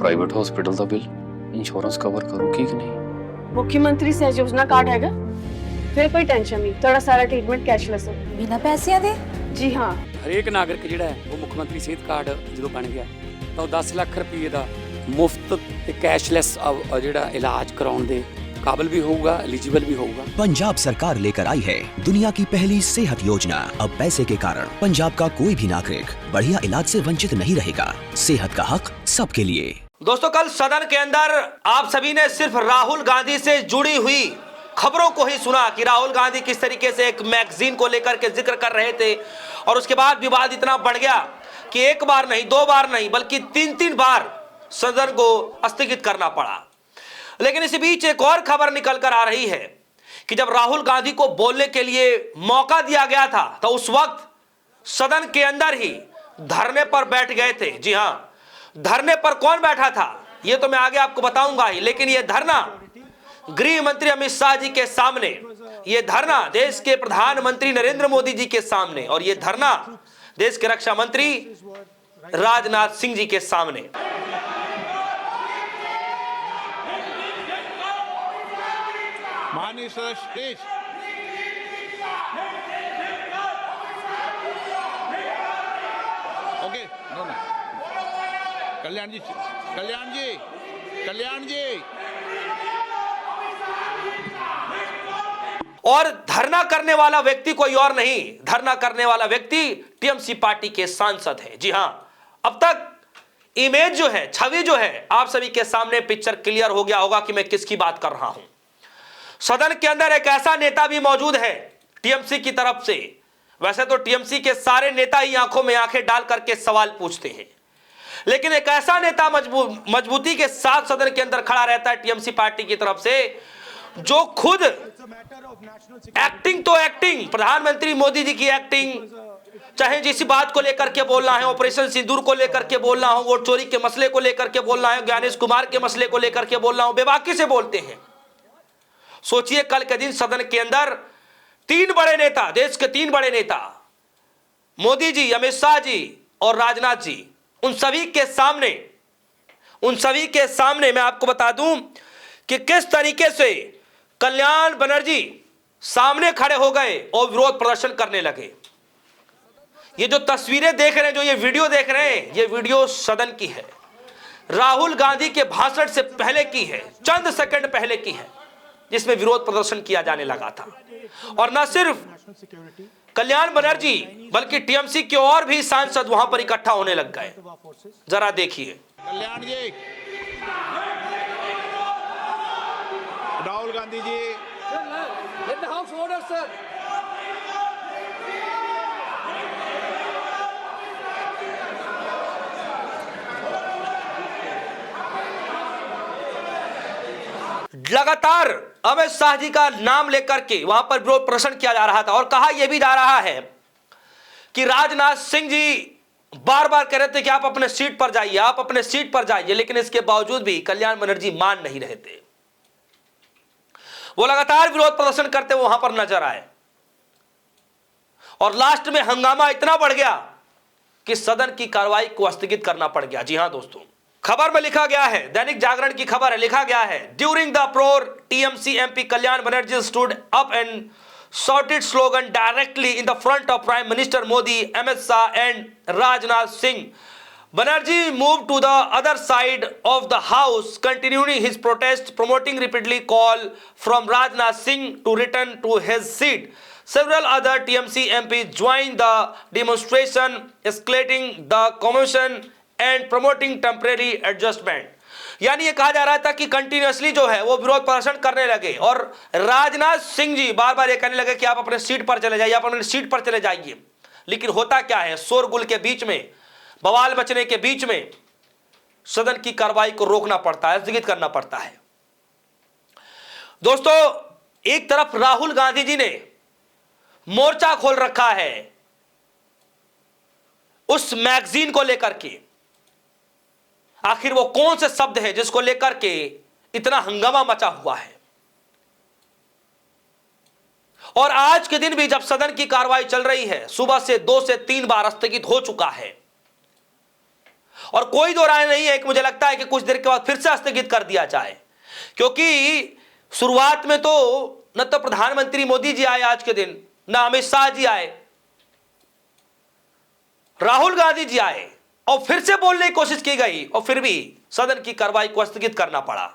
Private hospital का bill insurance cover करूगी कि नहीं? मुख्यमंत्री सहज योजना कार्ड हैगा, फिर कोई टेंशन नहीं, थोड़ा सारा ट्रीटमेंट कैशलेस है। बिना पैसिਆਂ ਦੇ? जी हाँ। ਹਰੇਕ ਨਾਗਰਿਕ ਜਿਹੜਾ ਹੈ ਉਹ ਮੁੱਖ ਮੰਤਰੀ ਸਿਹਤ ਕਾਰਡ ਜਦੋਂ ਬਣ ਗਿਆ ਤਾਂ ਉਹ 10 ਲੱਖ ਰੁਪਏ ਦਾ ਮੁਫਤ ਤੇ ਕੈਸ਼ਲੈਸ ਜਿਹੜਾ ਇਲਾਜ ਕਰਾਉਣ ਦੇ काबिल भी होगा, एलिजिबल भी होगा। पंजाब सरकार लेकर आई है दुनिया की पहली सेहत योजना। अब पैसे के कारण पंजाब का कोई भी नागरिक बढ़िया इलाज से वंचित नहीं रहेगा। सेहत का हक सबके लिए। दोस्तों, कल सदन के अंदर आप सभी ने सिर्फ राहुल गांधी से जुड़ी हुई खबरों को ही सुना कि राहुल गांधी किस तरीके से एक मैगजीन को लेकर के जिक्र कर रहे थे और उसके बाद विवाद इतना बढ़ गया कि एक बार नहीं, दो बार नहीं, बल्कि तीन बार सदन को स्थगित करना पड़ा। लेकिन इसी बीच एक और खबर निकल कर आ रही है कि जब राहुल गांधी को बोलने के लिए मौका दिया गया था तो उस वक्त सदन के अंदर ही धरने पर बैठ गए थे। जी हां, धरने पर कौन बैठा था यह तो मैं आगे आपको बताऊंगा ही, लेकिन यह धरना गृह मंत्री अमित शाह जी के सामने, यह धरना देश के प्रधानमंत्री नरेंद्र मोदी जी के सामने और यह धरना देश के रक्षा मंत्री राजनाथ सिंह जी के सामने। माननीय सदस्य प्लीज। ओके, नो नो, कल्याण जी, कल्याण जी, कल्याण जी। और धरना करने वाला व्यक्ति कोई और नहीं, धरना करने वाला व्यक्ति टीएमसी पार्टी के सांसद है। जी हां, अब तक इमेज जो है, छवि जो है, आप सभी के सामने पिक्चर क्लियर हो गया होगा कि मैं किसकी बात कर रहा हूं। सदन के अंदर एक ऐसा नेता भी मौजूद है टीएमसी की तरफ से। वैसे तो टीएमसी के सारे नेता ही आंखों में आंखें डाल करके सवाल पूछते हैं, लेकिन एक ऐसा नेता मजबूती के साथ सदन के अंदर खड़ा रहता है टीएमसी पार्टी की तरफ से, जो खुद एक्टिंग तो एक्टिंग, प्रधानमंत्री मोदी जी की एक्टिंग, चाहे जिस बात को लेकर के बोलना है, ऑपरेशन सिंदूर को लेकर के बोलना हो, वोट चोरी के मसले को लेकर के बोलना है, ज्ञानेश कुमार के मसले को लेकर के बोलना हो, बेबाकी से बोलते हैं। सोचिए कल के दिन सदन के अंदर तीन बड़े नेता, देश के तीन बड़े नेता, मोदी जी, अमित शाह जी और राजनाथ जी, उन सभी के सामने मैं आपको बता दूं कि किस तरीके से कल्याण बनर्जी सामने खड़े हो गए और विरोध प्रदर्शन करने लगे। ये जो तस्वीरें देख रहे हैं, जो ये वीडियो देख रहे हैं, ये वीडियो सदन की है, राहुल गांधी के भाषण से पहले की है, चंद सेकंड पहले की है, जिसमें विरोध प्रदर्शन किया जाने लगा था। और न सिर्फ कल्याण बनर्जी बल्कि टीएमसी के और भी सांसद वहां पर इकट्ठा होने लग गए। जरा देखिए। कल्याण जी, Rahul Gandhi ji, Let the house order, sir. लगातार अमित शाह जी का नाम लेकर के वहां पर विरोध प्रदर्शन किया जा रहा था और कहा यह भी जा रहा है कि राजनाथ सिंह जी बार बार कह रहे थे कि आप अपने सीट पर जाइए, आप अपने सीट पर जाइए, लेकिन इसके बावजूद भी कल्याण बनर्जी मान नहीं रहे थे। वो लगातार विरोध प्रदर्शन करते वहां पर नजर आए और लास्ट में हंगामा इतना बढ़ गया कि सदन की कार्रवाई को स्थगित करना पड़ गया। जी हां दोस्तों, खबर में लिखा गया है, दैनिक जागरण की खबर है, लिखा गया है, during the pro TMC MP Kalyan Banerjee stood up and shouted slogan directly in the front of Prime Minister Modi, Amit Shah and Rajnath Singh. Banerjee moved to the other side of the house, continuing his protest, promoting repeatedly call from Rajnath Singh to return to his seat. Several other TMC MPs joined the demonstration, escalating the commotion and promoting temporary adjustment. यानी ये कहा जा रहा था कि continuously जो है वो विरोध प्रदर्शन करने लगे और राजनाथ सिंह जी बार बार ये कहने लगे कि आप अपने सीट पर चले जाइए, आप अपने सीट पर चले जाइए। लेकिन होता क्या है, शोरगुल के बीच में, बवाल बचने के बीच में सदन की कार्रवाई को रोकना पड़ता है, स्थगित करना पड़ता है। दोस्तों, एक तरफ राहुल गांधी जी ने मोर्चा खोल रखा है उस मैगजीन को लेकर के। आखिर वो कौन से शब्द है जिसको लेकर के इतना हंगामा मचा हुआ है। और आज के दिन भी जब सदन की कार्रवाई चल रही है, सुबह से 2 से 3 बार स्थगित हो चुका है, और कोई दो राय नहीं है कि मुझे लगता है कि कुछ देर के बाद फिर से स्थगित कर दिया जाए, क्योंकि शुरुआत में तो न तो प्रधानमंत्री मोदी जी आए आज के दिन, न अमित शाह जी आए, राहुल गांधी जी आए और फिर से बोलने की कोशिश की गई और फिर भी सदन की कार्रवाई को स्थगित करना पड़ा।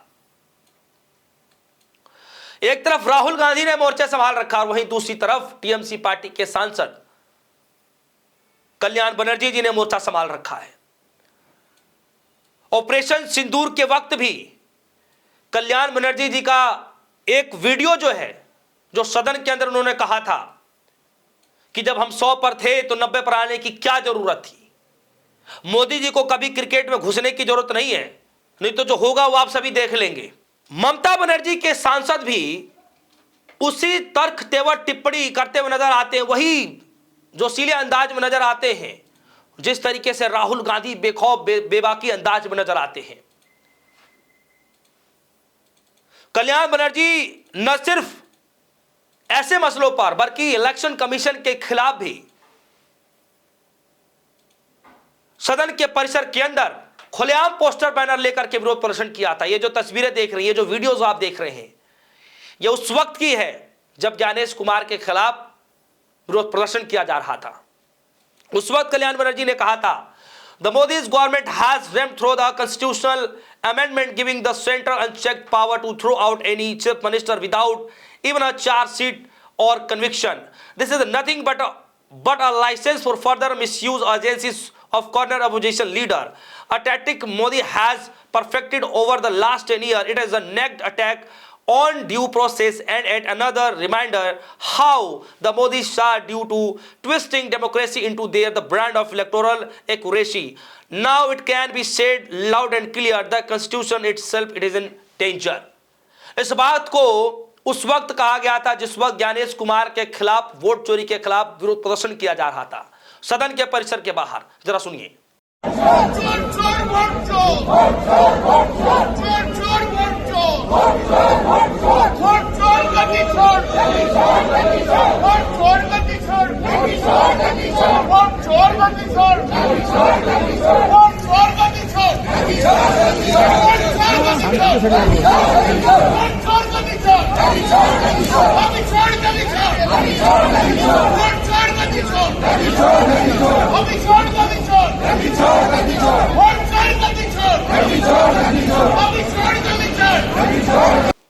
एक तरफ राहुल गांधी ने मोर्चा संभाल रखा और वहीं दूसरी तरफ टीएमसी पार्टी के सांसद कल्याण बनर्जी जी ने मोर्चा संभाल रखा है। ऑपरेशन सिंदूर के वक्त भी कल्याण बनर्जी जी का एक वीडियो जो है, जो सदन के अंदर उन्होंने कहा था कि जब हम 100 पर थे तो 90 पर आने की क्या जरूरत थी, मोदी जी को कभी क्रिकेट में घुसने की जरूरत नहीं है, नहीं तो जो होगा वो आप सभी देख लेंगे। ममता बनर्जी के सांसद भी उसी तर्क तेवर टिप्पणी करते हुए नजर आते हैं, वही जोशीले अंदाज में नजर आते हैं जिस तरीके से राहुल गांधी बेखौफ बेबाकी अंदाज में नजर आते हैं। कल्याण बनर्जी न सिर्फ ऐसे मसलों पर बल्कि इलेक्शन कमीशन के खिलाफ भी सदन के परिसर के अंदर खुलेआम पोस्टर बैनर लेकर के विरोध प्रदर्शन किया था। ये जो तस्वीरें देख रही हैं, जो वीडियोस आप देख रहे हैं, ये उस वक्त की है जब ज्ञानेश कुमार के खिलाफ विरोध प्रदर्शन किया जा रहा था। उस वक्त कल्याण बनर्जी ने कहा था, The Modi's government has rammed through the constitutional amendment giving the center unchecked power to throw out any chief minister without even a charge sheet or conviction. This is nothing but a license for further misuse agencies of corner opposition leader. A tactic Modi has perfected over the last 10 years. It is a naked attack on due process and yet another reminder how the Modi are due to twisting democracy into their the brand of electoral accuracy. Now it can be said loud and clear, the constitution itself it is in danger. इस बात को उस वक्त कहा गया था जिस वक्त ज्ञानेश कुमार के खिलाफ, वोट चोरी के खिलाफ विरोध प्रदर्शन किया जा रहा था सदन के परिसर के बाहर। जरा सुनिए।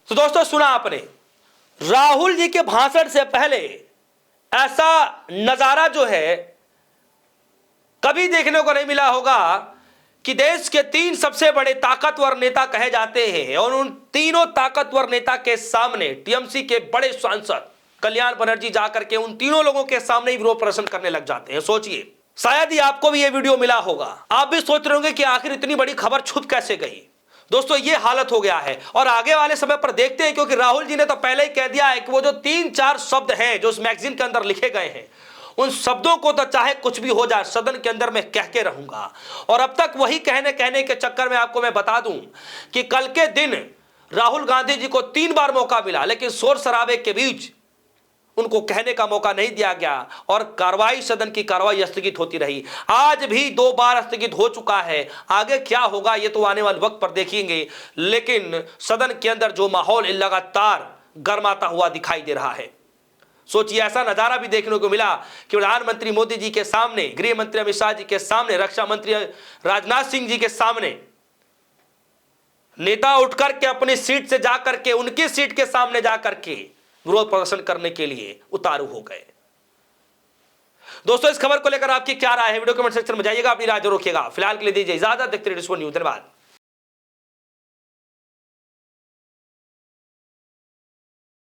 तो दोस्तों सुना आपने, राहुल जी के भाषण से पहले ऐसा नजारा जो है कभी देखने को नहीं मिला होगा कि देश के 3 सबसे बड़े ताकतवर नेता कहे जाते हैं और उन तीनों ताकतवर नेता के सामने टीएमसी के बड़े सांसद कल्याण बनर्जी जाकर के उन तीनों लोगों के सामने ही विरोध प्रदर्शन करने लग जाते हैं। सोचिए, शायद ही आपको भी यह वीडियो मिला होगा, आप भी सोच रहे होंगे कि आखिर इतनी बड़ी खबर छुप कैसे गई। दोस्तों ये हालत हो गया है और आगे वाले समय पर देखते हैं, क्योंकि राहुल जी ने तो पहले ही कह दिया है कि वो जो 3-4 शब्द हैं जो उस मैगजीन के अंदर लिखे गए हैं, उन शब्दों को तो चाहे कुछ भी हो जाए सदन के अंदर मैं कह के रहूंगा। और अब तक वही कहने के चक्कर में आपको मैं बता दूं कि कल के दिन राहुल गांधी जी को 3 बार मौका मिला, लेकिन शोर शराबे के बीच उनको कहने का मौका नहीं दिया गया और कार्रवाई, सदन की कार्रवाई स्थगित होती रही। आज भी 2 बार स्थगित हो चुका है। आगे क्या होगा ये तो आने वाले वक्त पर देखेंगे, लेकिन सदन के अंदर जो माहौल लगातार गर्माता हुआ दिखाई दे रहा है। सोचिए, ऐसा नजारा भी देखने को मिला कि प्रधानमंत्री मोदी जी के सामने, गृह मंत्री अमित शाह जी के सामने, रक्षा मंत्री राजनाथ सिंह जी के सामने नेता उठकर के अपनी सीट से जाकर के उनकी सीट के सामने जाकर के विरोध प्रदर्शन करने के लिए उतारू हो गए। दोस्तों इस खबर को लेकर आपकी क्या राय है, वीडियो कमेंट सेक्शन में जाइएगा, अपनी राय जरूर रखिएगा। फिलहाल के लिए दीजिए इजाजत, देखते रहिए न्यूज़। धन्यवाद।